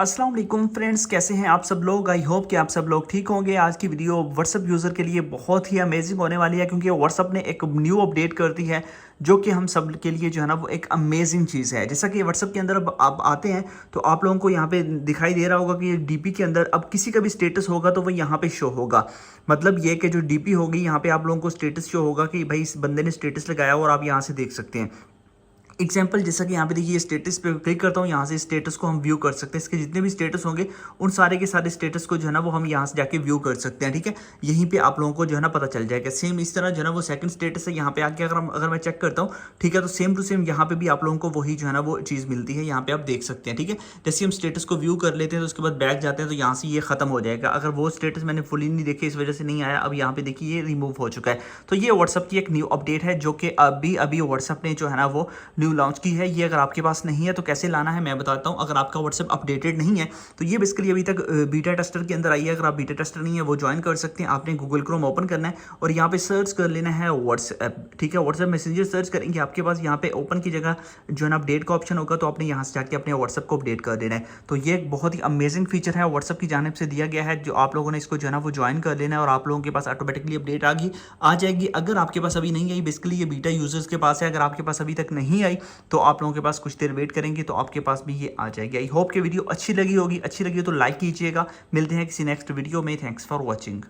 अस्सलाम वालेकुम फ्रेंड्स, कैसे हैं आप सब लोग। आई होप कि आप सब लोग ठीक होंगे। आज की वीडियो व्हाट्सअप यूज़र के लिए बहुत ही अमेजिंग होने वाली है क्योंकि व्हाट्सअप ने एक न्यू अपडेट कर दी है जो कि हम सब के लिए जो है ना वो एक अमेजिंग चीज़ है। जैसा कि व्हाट्सअप के अंदर अब आप आते हैं तो आप लोगों को यहाँ पे दिखाई दे रहा होगा कि डीपी के अंदर अब किसी का भी स्टेटस होगा तो वो यहाँ पे शो होगा। मतलब ये कि जो डीपी होगी यहाँ पे आप लोगों को स्टेटस शो होगा कि भाई इस बंदे ने स्टेटस लगाया और आप यहाँ से देख सकते हैं। एग्जाम्पल जैसा कि यहाँ पे देखिए स्टेटस पे क्लिक करता हूँ, यहाँ से स्टेटस को हम व्यू कर सकते हैं। इसके जितने भी स्टेटस होंगे उन सारे के सारे स्टेटस को जो है ना वो हम यहाँ से जाके व्यू कर सकते हैं। ठीक है, यहीं पे आप लोगों को जो है ना पता चल जाएगा। सेम इस तरह जो है ना वो सेकंड स्टेटस है, यहाँ पे आके अगर मैं चेक करता हूँ, ठीक है, तो सेम टू सेम यहाँ पे भी आप लोगों को वही जो है ना वो चीज़ मिलती है। यहाँ पे आप देख सकते हैं। ठीक है, जैसे हम स्टेटस को व्यू कर लेते हैं तो उसके बाद बैक जाते हैं तो यहाँ से ये खत्म हो जाएगा। अगर वो स्टेटस मैंने फुली नहीं देखे इस वजह से नहीं आया, अब यहाँ पे देखिए ये रिमूव हो चुका है। तो ये व्हाट्सअप की एक न्यू अपडेट है जो कि अभी अभी व्हाट्सअप ने जो है ना वो न्यू लॉन्च की है। ये अगर आपके पास नहीं है तो कैसे लाना है मैं बताता हूं। अगर आपका व्हाट्सएप अपडेटेड नहीं है तो ये बेसिकली अभी तक बीटा टेस्टर के अंदर आई है। अगर आप बीटा टेस्टर नहीं है वो ज्वाइन कर सकते हैं। आपने गूगल क्रोम ओपन करना है और यहाँ पे सर्च कर लेना है व्हाट्सएप। ठीक है, व्हाट्सएप मैसेंजर सर्च करेंगे, आपके पास यहाँ पे ओपन की जगह जो है ना अपडेट का ऑप्शन होगा, तो आपने यहाँ से जाके अपने व्हाट्सएप को अपडेट कर देना है। तो ये एक बहुत ही अमेजिंग फीचर है, व्हाट्सएप की जानिब से दिया गया है, जो आप लोगों ने इसको जो है ना वो ज्वाइन कर लेना है और आप लोगों के पास ऑटोमेटिकली अपडेट आ जाएगी। अगर आपके पास अभी नहीं आई, बेसिकली ये बीटा यूजर्स के पास है, अगर आपके पास अभी तक नहीं आई तो आप लोगों के पास कुछ देर वेट करेंगे तो आपके पास भी ये आ जाएगी। आई होप कि वीडियो अच्छी लगी होगी। अच्छी लगी हो तो लाइक कीजिएगा। मिलते हैं किसी नेक्स्ट वीडियो में। Thanks for watching.